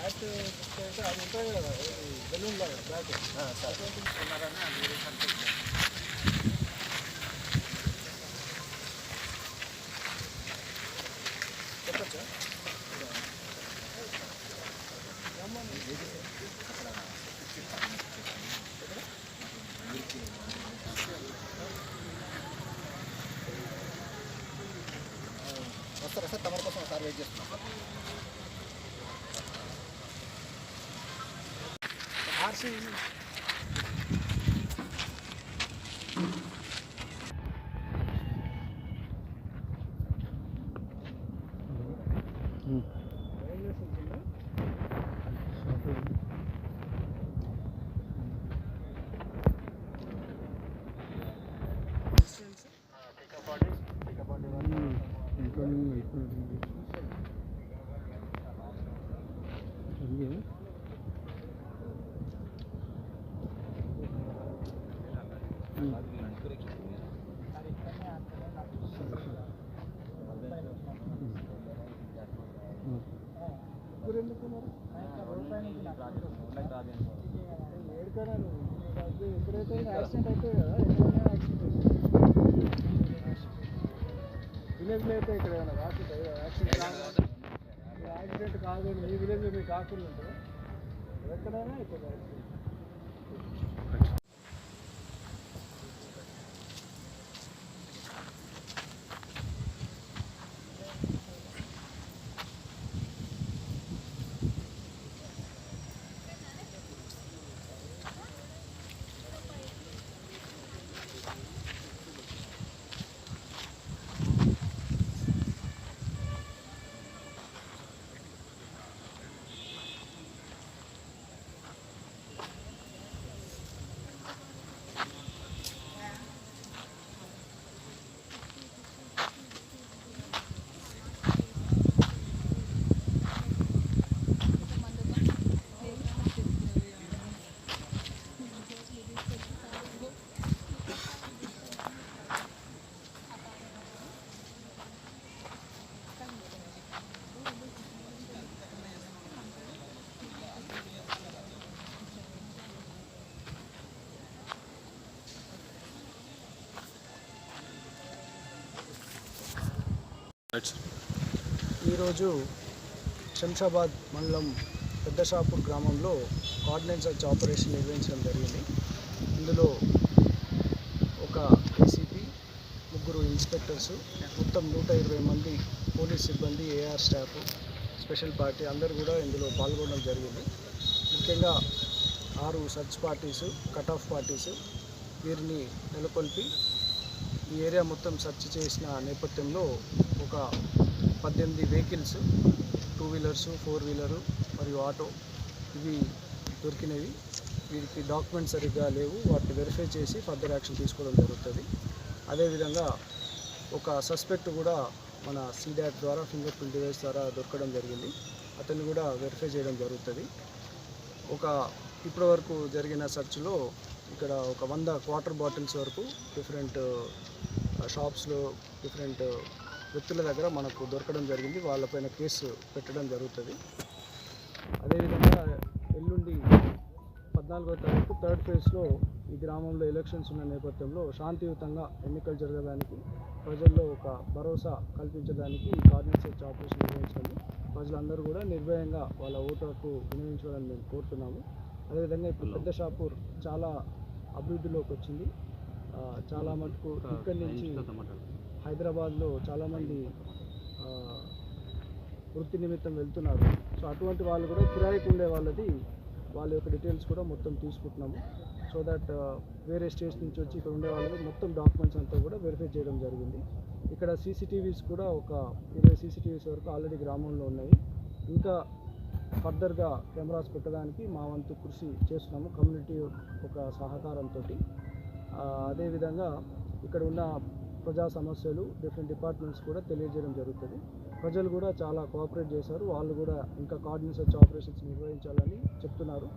Bat అంటే అది ఉంటుంది కదా బెలూన్ లాగా బ్యాట్ ఉన్నారని అది చెప్పచ్చా వస్తారా సార్ తమరి కోసం ఒకసారి వెయిట్ చేస్తున్నాం సార్ ఆర్సీ ఎప్పుడైతే యాక్సిడెంట్ అవుతుంది కదా విలేజ్లో అయితే ఇక్కడ ఏమైనా కాకుండా యాక్సిడెంట్ కాదు మీ విలేజ్లో మీకు కాకుండా ఉంటుంది ఎక్కడైనా అవుతుంది యాక్సిడెంట్. ఈరోజు శంషాబాద్ మండలం పెద్దషాపూర్ గ్రామంలో కోఆర్డినేట్ సర్చ్ ఆపరేషన్ నిర్వహించడం జరిగింది. ఇందులో ఒక ఏసీపీ, 3 ఇన్స్పెక్టర్స్, మొత్తం 120 మంది పోలీస్ సిబ్బంది, ఏఆర్ స్టాఫ్, స్పెషల్ పార్టీ అందరూ కూడా ఇందులో పాల్గొనడం జరిగింది. ముఖ్యంగా 6 search parties, cut off parties వీరిని నెలకొల్పి ఈ ఏరియా మొత్తం సెర్చ్ చేసిన నేపథ్యంలో ఒక 18 వెహికల్స్, 2 వీలర్స్, 4 వీలరు మరియు ఆటో ఇవి దొరికినవి. వీరికి డాక్యుమెంట్స్ సరిగ్గా లేవు, వాటిని వెరిఫై చేసి ఫర్దర్ యాక్షన్ తీసుకోవడం జరుగుతుంది. అదేవిధంగా ఒక సస్పెక్ట్ కూడా మన సీడాట్ ద్వారా ఫింగర్ ప్రింట్ డివైస్ ద్వారా దొరకడం జరిగింది. అతన్ని కూడా వెరిఫై చేయడం జరుగుతుంది. ఇప్పటివరకు జరిగిన సెర్చ్లో ఇక్కడ ఒక 100 వాటర్ బాటిల్స్ వరకు డిఫరెంట్ షాప్స్లో డిఫరెంట్ వ్యక్తుల దగ్గర మనకు దొరకడం జరిగింది. వాళ్ళపైన కేసు పెట్టడం జరుగుతుంది. అదేవిధంగా ఎల్లుండి 14వ తారీఖు 3rd ఫేజ్లో ఈ గ్రామంలో ఎలక్షన్స్ ఉన్న నేపథ్యంలో శాంతియుతంగా ఎన్నికలు జరగడానికి ప్రజల్లో ఒక భరోసా కల్పించడానికి కోఆర్డినేట్ సర్చ్ ఆపరేషన్ నిర్వహించండి. ప్రజలందరూ కూడా నిర్భయంగా వాళ్ళ ఓటు హక్కు వినియోగించాలని మేము కోరుతున్నాము. అదేవిధంగా ఇప్పుడు పెద్దషాపూర్ చాలా అభివృద్ధిలోకి వచ్చింది. చాలా మటుకు ఇక్కడి నుంచి హైదరాబాద్లో చాలామంది వృత్తి నిమిత్తం వెళ్తున్నారు. సో అటువంటి వాళ్ళు కూడా కిరాయికి ఉండే వాళ్ళ యొక్క డీటెయిల్స్ కూడా మొత్తం తీసుకుంటున్నాము. సో దట్ వేరే స్టేట్స్ నుంచి వచ్చి ఇక్కడ ఉండే వాళ్ళు మొత్తం డాక్యుమెంట్స్ అంతా కూడా వెరిఫై చేయడం జరిగింది. ఇక్కడ సీసీటీవీస్ కూడా ఒక 20 సీసీటీవీస్ వరకు ఆల్రెడీ గ్రామంలో ఉన్నాయి. ఇంకా ఫర్దర్గా కెమెరాస్ పెట్టడానికి మా వంతు కృషి చేస్తున్నాము కమ్యూనిటీ ఒక సహకారంతో. అదేవిధంగా ఇక్కడ ఉన్న ప్రజా సమస్యలు డిఫరెంట్ డిపార్ట్మెంట్స్ కూడా తెలియజేయడం జరుగుతుంది. ప్రజలు కూడా చాలా కోఆపరేట్ చేశారు. వాళ్ళు కూడా ఇంకా కోఆర్డినేట్ సర్చ్ ఆపరేషన్స్ నిర్వహించాలని చెప్తున్నారు.